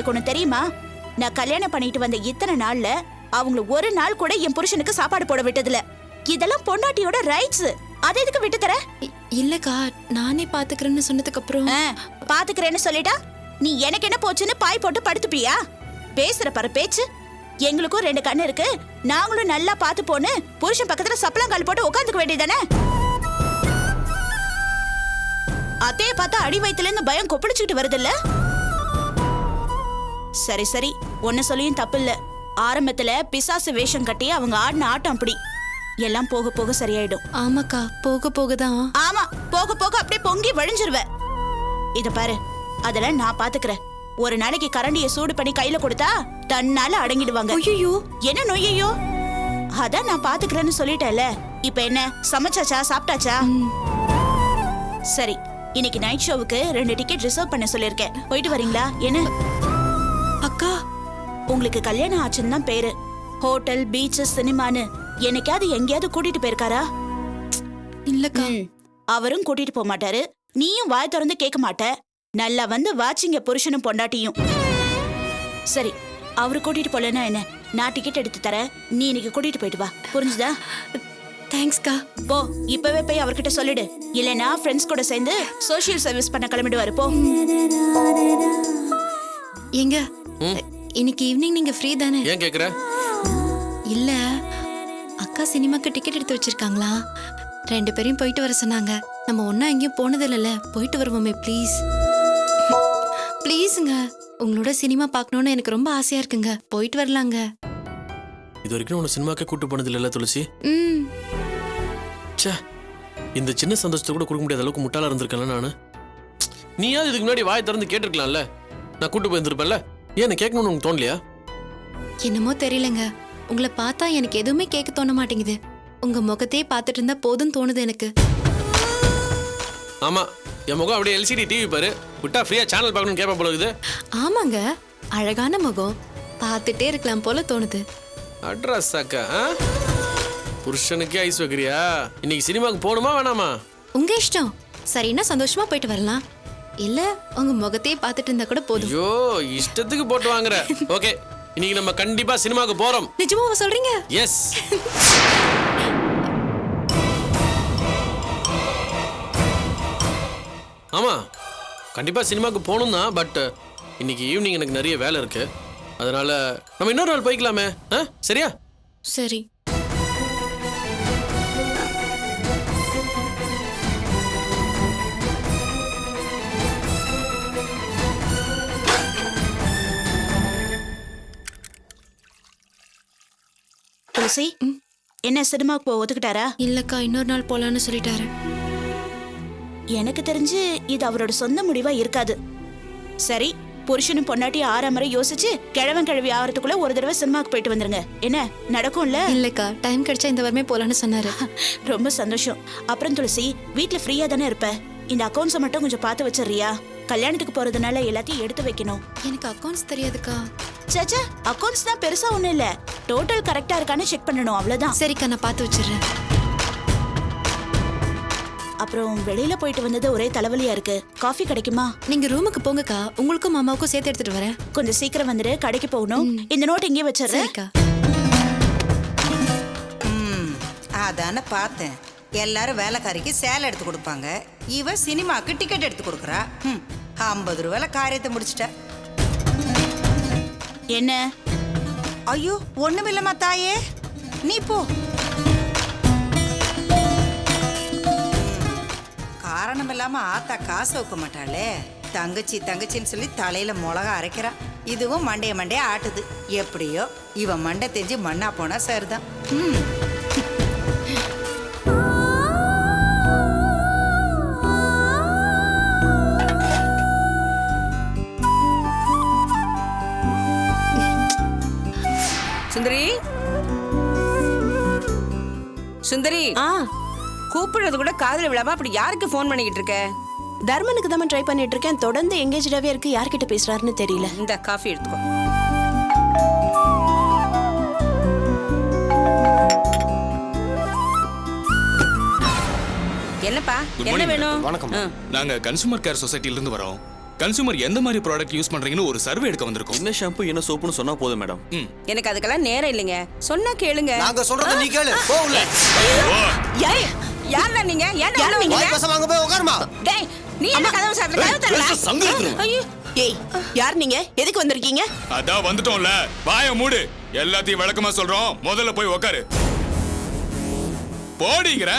உனக்கு ஒண்ணு தெரியுமா? நான் கல்யாணம் பண்ணிட்டு வந்த இத்தனை நாள்ல அவங்கள ஒரு நாள் கூட என் புருஷனுக்கு சாப்பாடு போட விட்டதில்ல. இதெல்லாம் பொண்டாட்டியோட ரைட்ஸ். அதை எதுக்கு விட்டு தர? இல்லக்கா, நானே பாத்துக்கிறேன்னு சொன்னதுக்கு அப்புறம் பாத்துக்கிறேன்னு சொல்லிட்டா நீ எனக்கு என்ன போச்சுன்னு பாய் போட்டு படுத்துப்பியா? பேசுற பாரு பேச்சு. எங்களுக்கும் 2 கண்ணு இருக்கு, நாங்களும் நல்லா பாத்து போன்னு புருஷன் பக்கத்துல சப்பளங்கால் போட்டு உட்காந்துக்க வேண்டியதானே? அதே பார்த்தா அடி வயித்துல இருந்து பயம் கொப்பளிச்சுக்கிட்டு வருது இல்ல? சரி சரி, ஒன்னு சொல்லியும் தப்பு இல்ல. ஆரம்பத்துல பிசாசு வேஷம் கட்டி அவங்க ஆடின ஆட்டம் அப்படி. எல்லாம் போக போக சரியாயிடும். ஆமாக்கா, போக போகதான். ஆமா, போக போக அப்படியே பொங்கி வழிஞ்சிருவ. இத பாரு, அதெல்லாம் நான் பாத்துக்கிறேன். ஒரு நாளைக்கு கரண்டியை சூடு பண்ணி கையில கொடுத்தா தன்னால அடங்கிடுவாங்க. ஐயோ, என்ன நொய்யோ? அதான் நான் பாத்துக்கிறேன்னு சொல்லிட்டேன்ல. இப்ப என்ன சமைச்சாச்சா, சாப்பிட்டாச்சா? சரி, இன்னைக்கு நைட் ஷோவுக்கு 2 டிக்கெட் ரிசர்வ் பண்ண சொல்லிருக்கேன். போயிட்டு வரீங்களா? என்ன அக்கா, உங்களுக்கு கல்யாணம் ஆச்சுன்னு தான் பேரு. ஹோட்டல், பீச், சினிமான்னு என்னைக்காவது எங்கேயாவது கூட்டிட்டு போயிருக்காரா? இல்லக்கா. அவரும் கூட்டிட்டு போக மாட்டாரு, நீயும் வாய் திறந்து கேட்க மாட்ட. நல்லா வந்து வாச்சிங்க புருஷனும் பொண்டாட்டியும். சரி, அவரு கூட்டிட்டு போலன்னா என்ன, நான் டிக்கெட் எடுத்து தரேன். நீ இன்னைக்கு கூட்டிட்டு போயிட்டு வா, புரிஞ்சுதா? தேங்க்ஸ்க்கா. போ, இப்பவே போய் அவர்கிட்ட சொல்லிடு. இல்லைன்னா ஃப்ரெண்ட்ஸ் கூட சேர்ந்து சோஷியல் சர்வீஸ் பண்ண கிளம்பிடுவாரு. போ. ஏங்க, இன்னைக்கு ஈவினிங் நீங்க ஃப்ரீ தானே? ஏன் கேக்குற? இல்ல, அக்கா சினிமாக்கு டிக்கெட் எடுத்து வச்சிருக்காங்களா? 2 பேரையும் போயிட்டு வர சொன்னாங்க. நம்ம ஒன்னா எங்கேயும் போனது இல்லைல்ல, போயிட்டு வருவோமே ப்ளீஸ். ப்ளீஸுங்க, உங்களோட சினிமா பார்க்கணும்னு எனக்கு ரொம்ப ஆசையா இருக்குங்க. போயிட்டு வரலாங்க. இது வரைக்கும் உன்னை சினிமாக்கே கூட்டு போனது இல்ல துளசி. ச்சே, இந்த சின்ன சந்தோஷத்தை கூட கொடுக்க முடியாத அளவுக்கு முட்டாளா இருந்திருக்கேன்ல நானு. நீயாவது இதுக்கு முன்னாடி வாய் திறந்து கேட்டிருக்கலாம்ல, நான் கூட்டு போயிருந்திருப்பேன்ல. ஏன் என்ன கேட்கணும்னு உனக்கு தோணலையா? என்னமோ தெரியலங்க, உங்களை பார்த்தா எனக்கு எதுவுமே கேட்க தோண மாட்டேங்குது. உங்க முகத்தையே பார்த்துட்டு இருந்தா போதும் தோணுது எனக்கு. ஆமா, என் முகம் அப்படியே எல்சிடி டிவி பாரு, விட்டா ஃப்ரீயா சேனல் பார்க்கணும்னு கேட்ப போல இருக்குது. ஆமாங்க, அழகான முகம், பார்த்துட்டே இருக்கலாம் போல தோணுது. அட்ரஸ் அக்கா, புருஷனுக்கே ஐஸ் வைக்கிறியா? இன்னைக்கு சினிமாக்கு போகணுமா வேணாமா? உங்க இஷ்டம். சரின்னா சந்தோஷமா போயிட்டு வரலாம், இல்ல உங்க முகத்தையே பார்த்துட்டு இருந்தா கூட போதும். ஐயோ, இஷ்டத்துக்கு போட்டு வாங்குற. ஓகே, இன்னைக்கு நம்ம கண்டிப்பா சினிமாக்கு போறோம். நிஜமாவா சொல்றீங்க? எஸ். ஆமா, கண்டிப்பா சினிமாக்கு போகணும் தான். பட் இன்னைக்கு ஈவினிங் எனக்கு நிறைய வேலை இருக்கு. அதனால நம்ம இன்னொரு நாள் போய்க்கலாமே. சரியா? சரி. துளசி, என்ன சினிமாக்கு போக ஒத்துக்கிட்டாரா? இல்லக்கா, இன்னொரு நாள் போலான்னு சொல்லிட்டாரு. எனக்கு தெரிஞ்சு இது அவரோட சொந்த முடிவா இருக்காது. சரி, புருஷனும் பொண்டாட்டி 6 முறை யோசிச்சு கிழவன் கிழவி ஆகிறதுக்குள்ள ஒரு தடவை சினிமாக்கு போயிட்டு வந்துருங்க. என்ன நடக்கும்ல? இல்லக்கா, டைம் கிடைச்சா இந்த வாரமே போலான்னு சொன்னாரு. ரொம்ப சந்தோஷம். அப்புறம் துளசி, வீட்ல ஃப்ரீயா தானே இருப்ப? இந்த அக்கௌண்ட்ஸை மட்டும் கொஞ்சம் பார்த்து வச்சிடுறியா? கல்யாணத்துக்கு போறதுனால எல்லாத்தையும் எடுத்து வைக்கணும். எனக்கு அக்கௌண்ட்ஸ் தெரியாதுக்கா. சேச்சா, அக்கௌண்ட்ஸ் தான் பெருசா ஒண்ணும் இல்ல. டோட்டல் கரெக்டா இருக்கான்னு செக் பண்ணணும், அவ்வளவுதான். சரிக்கா, நான் பார்த்து வச்சிடுறேன். அப்புறம் வெளியில போயிட்டு வந்தது ஒரே தலைவலியா இருக்கு. காஃபி கிடைக்குமா? நீங்க ரூமுக்கு போங்கக்கா, உங்களுக்கும் மாமாவுக்கும் சேர்த்து எடுத்துட்டு வரேன். கொஞ்சம் சீக்கிரம் வந்துட்டு, கடைக்கு போகணும். இந்த நோட் இங்கே வச்சிடுறேன். சரிக்கா. அதானே பார்த்தேன். எல்லாரும் வேலைக்காரிக்கு சேலை எடுத்து கொடுப்பாங்க, இவ சினிமாக்கு டிக்கெட் எடுத்து கொடுக்குறா. 50 ரூபாயில காரியத்தை முடிச்சிட்ட. என்ன? ஐயோ, ஒண்ணுமில்லம்மா தாயே, நீ போ. காரணம் இல்லாம ஆத்தா காசு வைக்க மாட்டாளே. தங்கச்சி தங்கச்சின்னு சொல்லி தலையில மிளகா அரைக்கிறா. இதுவும் மண்டைய ஆட்டுது. எப்படியோ இவன் மண்டை தெரிஞ்சு மண்ணா போனா சரிதான். சுந்தரி, சுந்தரி, கூப்பிடுறது கூட காதுல விழாம அப்படி யாருக்கு போன் பண்ணிக்கிட்டு இருக்க? தர்மனுக்கு தான் ட்ரை பண்ணிட்டு இருக்கேன். தொடர்ந்து எங்கேஜ்டாவே இருக்கு. யார்கிட்ட பேசுறாருன்னு தெரியல. இந்த காஃபி எடுத்துக்கோ. என்னப்பா, என்ன வேணும்? வணக்கம். நாங்க கன்சூமர் கேர் சொசைட்டில இருந்து வரோம். கன்சூமர் எந்த மாதிரி ப்ராடக்ட் யூஸ் பண்றீங்கன்னு ஒரு சர்வே எடுக்க வந்திருக்கோம். என்ன ஷாம்பு என்ன சோப்புன்னு சொன்னா போதும் மேடம். எனக்கு அதுக்கெல்லாம் நேரம் இல்லைங்க. சொன்னா கேளுங்க. நாங்க சொல்றத நீ கேளு. போ உள்ள. யாரா நீங்க? யாரா நீங்க? வாய் பசங்க அங்க போய் உட்காருமா. டேய், நீ என்ன கதவு சாத்துற? கதவு தரல. ஐயோ, ஏய் யார் நீங்க? எதுக்கு வந்திருக்கீங்க? அதான் வந்துட்டோம்ல, வாய மூடு. எல்லாத்தையும் விளக்கமா சொல்றோம், முதல்ல போய் உட்காரு. போடிங்கற.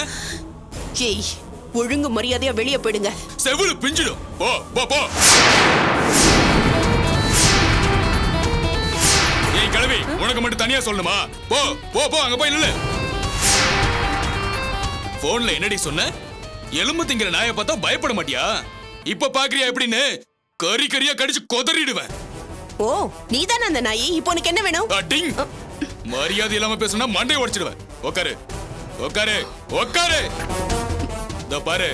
ஏய் ஒழுங்கு மரியாதையா வெளியே போயிடுங்க. செவுளு பிஞ்சிடும். போ போ போ. ஏய் கிழவி, உனக்கு மட்டும் தனியா சொல்லணுமா? போ போ போ, அங்க போய் நில்லு. போன்ல என்னடி சொன்ன? எலும்பு திங்கிற நாயை பார்த்தா பயப்பட மாட்டியா? இப்ப பாக்குறியா எப்படின்னு? கறி கறியா கடிச்சு கொதறிடுவேன். ஓ நீதானே அந்த நாயி. இப்போ உனக்கு என்ன வேணும்? அடிங். மரியாதை இல்லாம பேசுனா மண்டையை உடைச்சிடுவேன். உட்காரு உட்காரு உட்காரு. இந்த பாரு,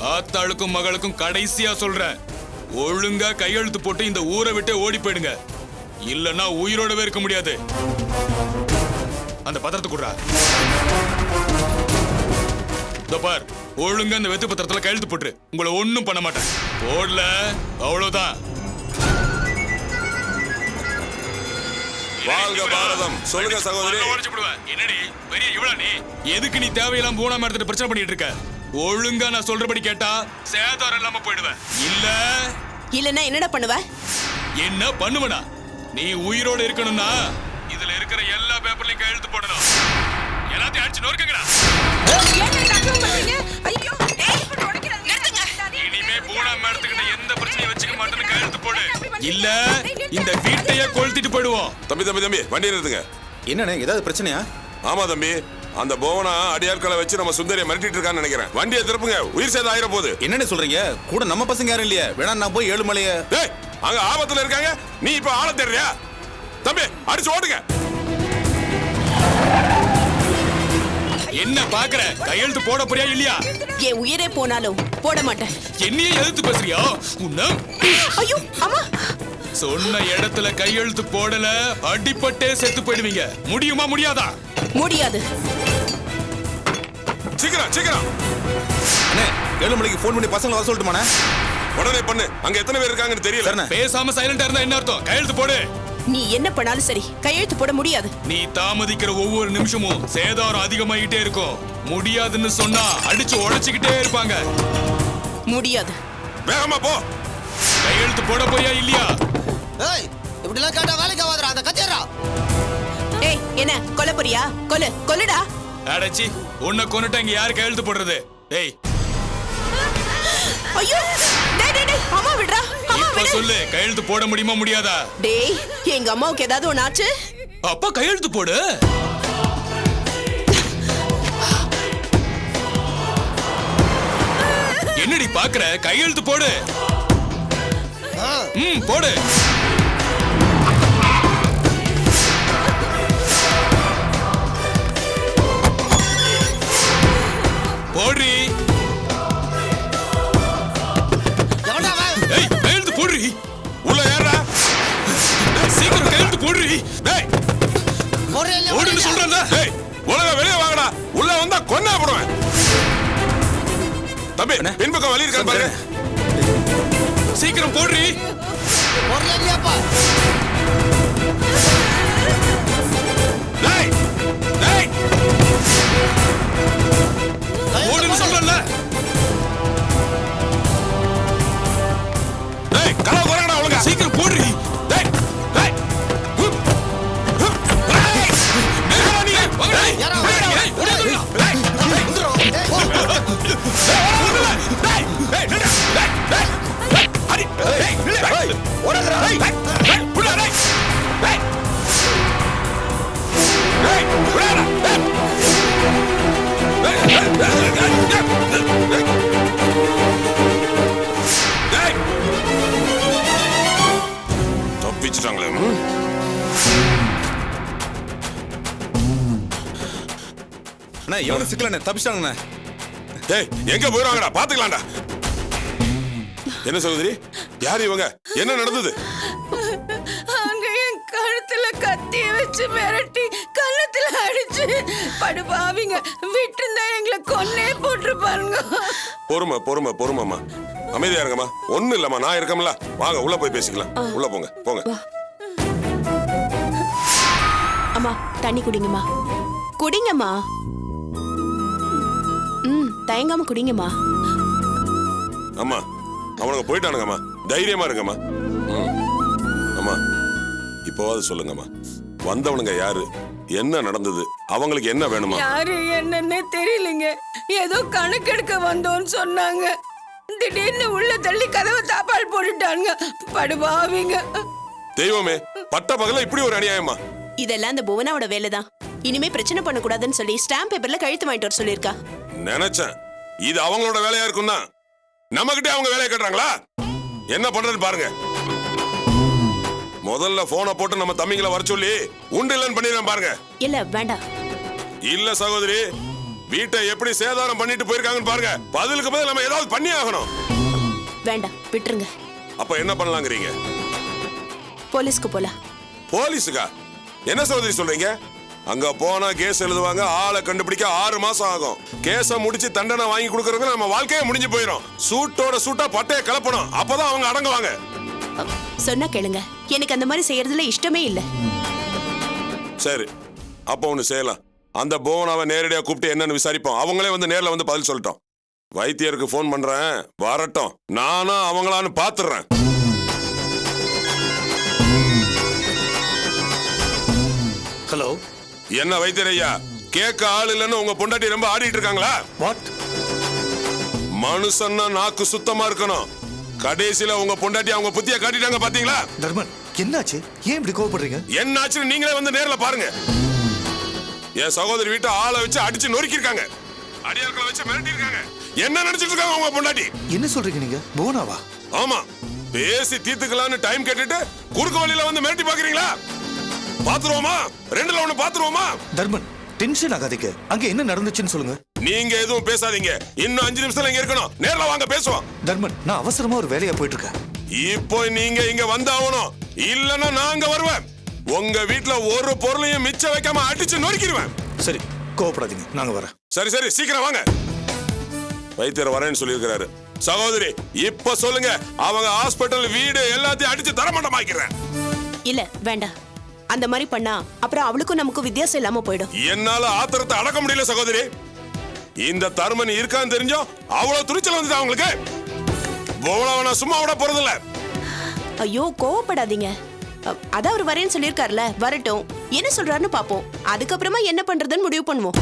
ஆத்தாளுக்கும் மகளுக்கும் கடைசியா சொல்றேன், ஒழுங்கா கையெழுத்து போட்டு இந்த ஊரை விட்டு ஓடி போயிடுங்க. இல்லன்னா உயிரோடவே இருக்க முடியாது. அந்த பத்திரத்தை குடுறா. இந்த பார், ஒழுங்கா இந்த வெத்து பத்திரத்துல கையெழுத்து போட்டு உங்களை ஒண்ணும் பண்ண மாட்டேன். போடல அவ்வளவுதான். வாழ்க பாரதம். சொல்லுங்க சகோதரி. என்னடி பெரிய இவளா நீ? எதுக்கு நீ தேவையில்லாம பூனாம எடுத்துட்டு பிரச்சனை பண்ணிட்டு இருக்க? ஒழுங்கா நான் சொல்றபடி கேட்டா சேதாரம் இல்லாம போயிடுவேன். இல்லன்னா என்னடா பண்ணுவ? என்ன பண்ணுவனா? நீ உயிரோட இருக்கணும்னா இதுல இருக்கிற எல்லா பேப்பர்லயும் கையெழுத்து போடணும். எல்லாத்தையும் அடிச்சு நொறுக்குங்கடா. ஐயோ, இனிமே பூனாம எடுத்துக்கிட்ட எந்த பிரச்சனையும் வச்சுக்க மாட்டேன்னு கையெழுத்து போடு. இல்ல இந்த வீட்டையே கொளுத்திட்டு போயிடுவோம். தம்பி தம்பி தம்பி, வண்டி நிறுத்துங்க. என்னண்ணே ஏதாவது பிரச்சனையா? ஆமா தம்பி, அந்த போவனா அடியாட்களை வச்சு நம்ம சுந்தரியை மிரட்டிட்டு இருக்கான்னு நினைக்கிறேன். வண்டியை திருப்புங்க, உயிர் சேதம் ஆயிர போகுது. என்னன்னு சொல்றீங்க? கூட நம்ம பசங்க யாரும் இல்லையா? வேணா நான் போய் ஏழுமலைய. டேய், அங்க ஆபத்துல இருக்காங்க, நீ இப்ப ஆள தேடுறியா? தம்பி அடிச்சு ஓடுங்க. என்ன பாக்குற? கையெழுத்து போட போறியா இல்லையா? என் உயிரே போனாலும் போட மாட்டேன். என்னையே எதிர்த்து பேசுறியா? உன்ன ஐயோ அம்மா. சொன்ன இடத்துல கையெழுத்து போடல, அடிபட்டே செத்து போயிடுவீங்க. முடியுமா முடியாதா? முடியாது. சீக்கிரம் சீக்கிரம். அண்ணே ஏழுமலைக்கு ஃபோன் பண்ணி பசங்களை வர சொல்லட்டுமாண்ணே? உடனே பண்ணு. அங்க எத்தனை பேர் இருக்காங்கன்னு தெரியல. சரிண்ணே. பேசாம சைலண்டா இருந்தா என்ன அர்த்தம்? கையெழுத்து போடு. நீ என்ன பண்ணாலும் சரி கையெழுத்து போட முடியாது. நீ தாமதிக்கிற ஒவ்வொரு நிமிஷமும் சேதாரம் அதிகமாயிட்டே இருக்கும். முடியாதுன்னு சொன்னா அடிச்சு உடைச்சுக்கிட்டே இருப்பாங்க. முடியாது. வேகமா போ. கையெழுத்து போட போறியா இல்லையா? ஏய் இப்படி எல்லாம் கேட்டா வேலைக்கு ஆகாதடா. அந்த கச்சேரா. ஏய் என்ன கொல்ல போறியா? கொல்லுடா. அடச்சி, உன்னை கொன்னுட்டா இங்க யாரு கையெழுத்து போடுறது? ஏய் ஐயோ டேய் அம்மா விடுடா. அம்மா இப்ப விடு. சொல்லு, கையெழுத்து போட முடியுமா முடியாதா? டேய் எங்க அம்மாவுக்கு ஏதாவது ஒண்ணு ஆச்சு? அப்பா கையெழுத்து போடு. என்னடி பாக்குற? கையெழுத்து போடு. போடு. போடுறி. ஏய் கையெழுத்து போடுறி. உள்ள ஏறா. சீக்கிரம் கையெழுத்து போடுறி. டேய் ஓடுன்னு சொல்றேன்ல. டேய், உலக வெளியே வாங்கடா. உள்ள வந்தா கொன்னா போடுவேன். தம்பி பின்பக்கம் வழி இருக்கான்னு பாரு. சீக்கிரம் போடுறி. டேய் டேய், ஓடுன்னு சொல்றேன்ல. டேய் கலவு குறங்கடா ஒழுங்கா. சீக்கிரம் போடுறி. டேய் டேய். ஹுப், ஹுப். டேய், மேலா நீ. டேய், யாரா? டேய், ஓடுங்க. டேய், டேய், டேய், நில்லு. டேய், டேய், டேய், அடி. டேய், நில்லு. டேய், ஓடுங்கடா. டேய், டேய், உள்ள டேய். டேய். டேய், உள்ளடா. டேய். டேய், டேய், டேய், டேய், டேய். டேய். தப்பிச்சிட்டாங்களே. அண்ணா எவ்வளவு சிக்கலண்ணே தப்பிச்சிட்டாங்கண்ணே. டேய், எங்க போயிடுவாங்கடா? பாத்துக்கலாம்டா. என்ன சகோதரி, யார் இவங்க? என்ன நடந்தது? அங்க என் கழுத்துல கத்திய வச்சு மிரட்டி கன்னத்துல அடிச்சு படுபாவிங்க விட்டுருந்தா எங்களை கொன்னே போட்டுருப்பாருங்க. பொறுமை பொறுமை பொறுமைம்மா. அமைதியா இருங்கம்மா. ஒண்ணும் இல்லம்மா, நான் இருக்கேன்ல. வாங்க உள்ள போய் பேசிக்கலாம். உள்ள போங்க போங்க. அம்மா தண்ணி குடிங்கம்மா. குடிங்கம்மா. தயங்காம குடிங்கம்மா. அம்மா அவனுங்க போயிட்டானுங்கம்மா, தைரியமா இருங்கம்மா. அம்மா இப்போவாது சொல்லுங்கம்மா, வந்தவனுங்க யாரு, என்ன நடந்தது, அவங்களுக்கு என்ன வேணுமா? யாரு என்னன்னே தெரியலங்க. ஏதோ கணக்கெடுக்க வந்தோன்னு சொன்னாங்க. திடீர்னு உள்ள தள்ளி கதவை தாப்பால் போட்டுட்டாங்க. படுபாவிங்க. தெய்வமே, பட்ட பகல இப்படி ஒரு அநியாயமா? இதெல்லாம் அந்த புவனாவோட வேலைதான். இனிமே பிரச்சனை பண்ணக்கூடாதுன்னு சொல்லி ஸ்டாம்ப் பேப்பர்ல கழுத்து வாங்கிட்டு வர சொல்லியிருக்கா. நினைச்சேன் இது அவங்களோட வேலையா இருக்கும் தான். நம்மகிட்டே அவங்க வேலையை கட்டுறாங்களா? என்ன பண்றதுன்னு பாருங்க. முதல்ல போனை போட்டு நம்ம தம்பிங்களை வர சொல்லி உண்டு இல்லைன்னு பண்ணிடுறேன் பாருங்க. இல்ல வேண்டாம். இல்ல சகோதரி, வீட்டை எப்படி சேதாரம் பண்ணிட்டு போயிருக்காங்கன்னு பாருங்க. பதிலுக்கு பதில் நம்ம ஏதாவது பண்ணி ஆகணும். வேண்டாம் விட்டுருங்க. அப்ப என்ன பண்ணலாங்கிறீங்க? போலீஸ்க்கு போலாம். போலீஸுக்கா? என்ன சகோதரி சொல்றீங்க? அங்க போனா கேஸ் எழுதுவாங்க, ஆளை கண்டுபிடிக்க 6 மாசம் ஆகும். கேஸ முடிச்சு தண்டனை வாங்கி கொடுக்கறது நம்ம வாழ்க்கையே முடிஞ்சு போயிடும். சூட்டோட சூட்டா பட்டைய கலப்பணும், அப்பதான் அவங்க அடங்குவாங்க. சொன்னா கேளுங்க, எனக்கு அந்த மாதிரி செய்யறதுல இஷ்டமே இல்ல. சரி, அப்ப ஒண்ணு செய்யலாம். அந்த புவனாவை நேரடியா கூப்பிட்டு என்னன்னு விசாரிப்போம். அவங்களே வந்து நேர்ல வந்து பதில் சொல்லட்டும். வைத்தியருக்கு போன் பண்றேன், வரட்டும். நானும் அவங்களான்னு பாத்துறேன். ஹலோ, என்ன வைத்தியர் ஐயா, கேட்க ஆள் இல்லைன்னு உங்க பொண்டாட்டி ரொம்ப ஆடிட்டு இருக்காங்களா? வாட்? மனுஷன்னா நாக்கு சுத்தமா இருக்கணும். கடைசியில உங்க பொண்டாட்டி அவங்க புத்திய காட்டிட்டாங்க பாத்தீங்களா? தர்மன், என்னாச்சு? ஏன் இப்படி கோவப்படுறீங்க? என்னாச்சுன்னு நீங்களே வந்து நேர்ல பாருங்க. என் சகோதரி வீட்டை ஆளை வச்சு அடிச்சு நொறுக்கி இருக்காங்க, அடியாட்களை வச்சு மிரட்டி இருக்காங்க. என்ன நினைச்சிட்டு இருக்காங்க உங்க பொண்டாட்டி? என்ன சொல்றீங்க நீங்க? புவனாவா? ஆமா, பேசி தீர்த்துக்கலாம்னு டைம் கேட்டுட்டு குறுக்கு வழியில வந்து மிரட்டி பாக்குறீங்களா? பாத்துருவோமா? 2ல 1 பாத்துருவோமா? தர்மன், டென்ஷன் ஆகாதீங்க. அங்க என்ன நடந்துச்சுன்னு சொல்லுங்க. நீங்க எதுவும் பேசாதீங்க. இன்னும் 5 நிமிஷத்துல இங்க இருக்கணும். நேர்ல வாங்க பேசுவோம். தர்மன், நான் அவசரமா ஒரு வேலையா போயிட்டு இருக்கேன். இப்போ நீங்க இங்க வந்தாகணும், இல்லன்னா நான் வருவேன். உங்க வீட்டுல ஒரு பொருளையும் மிச்சம் வைக்காம அடிச்சு நொறுக்கிடுவேன். சரி, கோவப்படாதீங்க, நாங்க வரேன். சரி சரி, சீக்கிரம் வாங்க. வைத்தியர் வரேன்னு சொல்லியிருக்கிறாரு. சகோதரி, இப்ப சொல்லுங்க, அவங்க ஹாஸ்பிட்டல் வீடு எல்லாத்தையும் அடிச்சு தரமட்டமாக்கிறேன். இல்ல வேண்டாம். அந்த மாதிரி பண்ணா அப்புறம் அவளுக்கும் நமக்கும் வித்தியாசம் இல்லாம போயிடும். என்னால ஆத்திரத்தை அடக்க முடியல சகோதரி. இந்த தர்மன் இருக்கான்னு தெரிஞ்சோம் அவ்வளவு துணிச்சல் வந்துட்டு அவங்களுக்கு. போவனா சும்மா விட போறதில்ல. ஐயோ கோவப்படாதீங்க. அதான் அவர் வரேன்னு சொல்லியிருக்காருல, வரட்டும். என்ன சொல்றாருன்னு பாப்போம். அதுக்கப்புறமா என்ன பண்றதுன்னு முடிவு பண்ணுவோம்.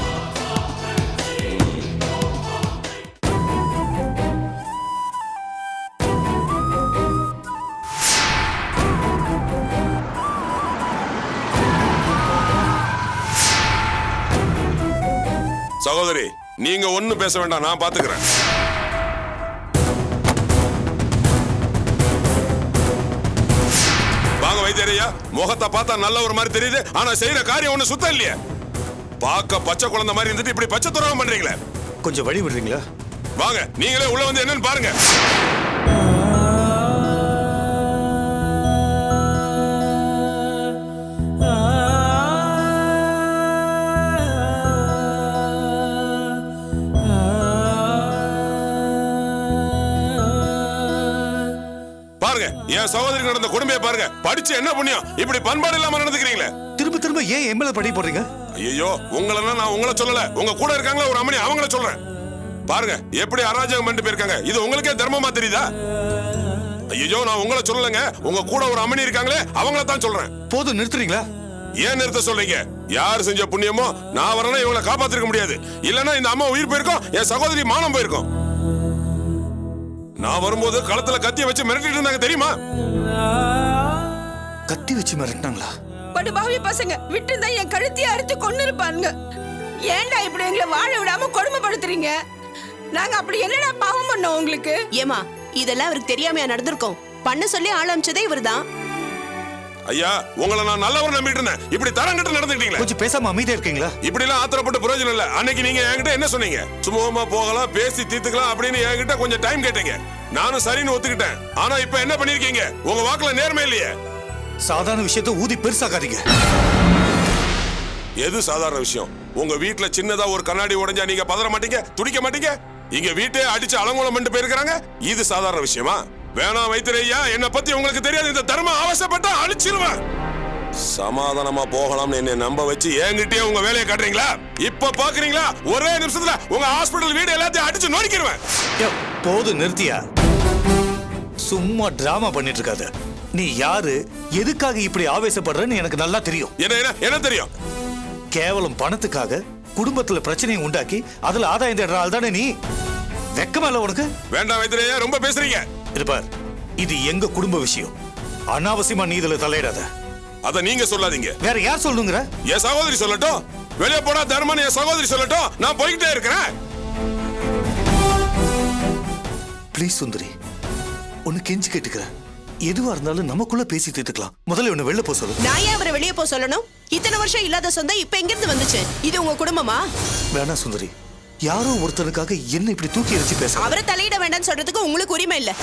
சகோதரி, நீங்க ஒண்ணும் பேச வேண்டாம், நான் பாத்துக்கிறேன். வாங்க வைத்தியரையா, முகத்தை பார்த்தா நல்ல ஒரு மாதிரி தெரியுது, ஆனா செய்யற காரியம் ஒண்ணு சுத்தம் இல்லையே. பார்க்க பச்சை குழந்தை மாதிரி இருந்துட்டு இப்படி பச்சை துரோகம் பண்றீங்களே. கொஞ்சம் வழி விடுறீங்களா? வாங்க, நீங்களே உள்ள வந்து என்னன்னு பாருங்க. பாருங்க, என் சகோதரி நடந்த கொடுமையை பாருங்க. படிச்சு என்ன புண்ணியம், இப்படி பண்பாடு இல்லாம நடந்துக்கிறீங்களே. திரும்ப திரும்ப ஏன் என் மேல பழி போடுறீங்க? ஐயோ, உங்களெல்லாம் நான் உங்களை சொல்லல, உங்க கூட இருக்காங்களா ஒரு அம்மனி, அவங்கள சொல்றேன். பாருங்க எப்படி அராஜகம் பண்ணிட்டு போயிருக்காங்க. இது உங்களுக்கே தர்மமா தெரியுதா? ஐயோ, நான் உங்களை சொல்லலங்க, உங்க கூட ஒரு அம்மனி இருக்காங்களே அவங்கள தான் சொல்றேன். போதும், நிறுத்துறீங்களா? ஏன் நிறுத்த சொல்றீங்க? யார் செஞ்ச புண்ணியமோ நான் வரனா இவங்களை காப்பாத்திருக்க முடியாது. இல்லன்னா இந்த அம்மா உயிர் போயிருக்கும், என் சகோதரி மானம் போயிருக்கும். நான் வரும்போது களத்துல கத்திய வச்சு மிரட்டிட்டு இருந்தாங்க தெரியுமா? கத்தி வச்சு மிரட்டினாங்களா? படுபாவி பசங்க, விட்டு தான் என் கழுத்தையை அறுத்து கொண்டு இருப்பாங்க. ஏன்டா இப்படி எங்களை வாழ விடாம கொடுமைப்படுத்துறீங்க? நாங்க அப்படி என்னடா பாவம் பண்ணோம் உங்களுக்கு? ஏமா, இதெல்லாம் அவருக்கு தெரியாமையா நடந்திருக்கோம். பண்ண சொல்லி ஆரம்பிச்சதே இவர்தான். ஐயா, உங்களை நான் நல்லவர் நம்பிட்டு இருந்தேன், இப்படி தரங்கிட்டு நடந்துட்டீங்களா? கொஞ்சம் பேசாம அமைதியா இருக்கீங்களா? இப்படி எல்லாம் ஆத்திரப்பட்டு பிரயோஜனம் இல்ல. அன்னைக்கு நீங்க என்கிட்ட என்ன சொன்னீங்க? சுமூகமா போகலாம், பேசி தீர்த்துக்கலாம் அப்படின்னு என்கிட்ட கொஞ்சம் டைம் கேட்டீங்க. நானும் சரின்னு ஒத்துக்கிட்டேன். ஆனா இப்ப என்ன பண்ணிருக்கீங்க? உங்க வாக்குல நேர்மை இல்லையே. சாதாரண விஷயத்தை ஊதி பெருசாக்காதீங்க. எது சாதாரண விஷயம்? உங்க வீட்டுல சின்னதா ஒரு கண்ணாடி உடைஞ்சா நீங்க பதற மாட்டீங்க, துடிக்க மாட்டீங்க? இங்க வீட்டை அடிச்சு அலங்கோலம் பண்ணிட்டு போயிருக்காங்க. இது சாதாரண விஷயமா? வேணாம் மைத்திரையா, என்ன பத்தி உங்களுக்கு தெரியாது. இந்த தர்மம் அவசப்பட்டா அழிச்சிருவேன். சமாதானமா போகலாம்னு என்ன நம்ப வச்சு என்கிட்டயே உங்க வேலையை காட்டுறீங்களா? இப்ப பாக்குறீங்களா? ஒரே நிமிஷத்துல உங்க ஹாஸ்பிடல் வீடு எல்லாத்தையும் அடிச்சு நோக்கிடுவேன். போது நிறுத்தியா? சும்மா டிராமா பண்ணிட்டு இருக்காத. நீ யாரு, எதுக்காக இப்படி ஆவேசப்படுறன்னு எனக்கு நல்லா தெரியும். என்ன தெரியும்? கேவலம் பணத்துக்காக குடும்பத்துல பிரச்சனையை உண்டாக்கி அதுல ஆதாயம் தேடுற ஆள் தானே நீ. வெக்கமா இல்ல உனக்கு? வேண்டாம் மைத்திரையா, ரொம்ப பேசுறீங்க. இருப்பார், இது எங்க குடும்ப விஷயம். அனாவசியமா நீ இதுல தலையிடாத. அத நீங்க சொல்லாதீங்க. வேற யார் சொல்லுங்கிற? என் சகோதரி சொல்லட்டும். வெளியே போனா தர்மன் என் சகோதரி சொல்லட்டும். நான் போய்கிட்டே இருக்கிறேன். ப்ளீஸ் சுந்தரி, ஒன்னு கெஞ்சி கேட்டுக்கிறேன். எதுவா இருந்தாலும் நமக்குள்ள பேசி தீர்த்துக்கலாம். முதல்ல இவனை வெளில போக சொல்லு. நான் ஏன் அவரை வெளியே போக சொல்லணும்? இத்தனை வருஷம் இல்லாத சொந்தம் இப்ப எங்க இருந்து வந்துச்சு? இது உங்க குடும்பமா? வேணா சுந்தரி, யாரோ ஒருத்தனுக்காக என்ன இப்படி தூக்கி எரிச்சு பேச. அவரை தலையிட வேண்டாம்னு சொல்றதுக்கு உங்களுக்கு உரிமை இல்ல.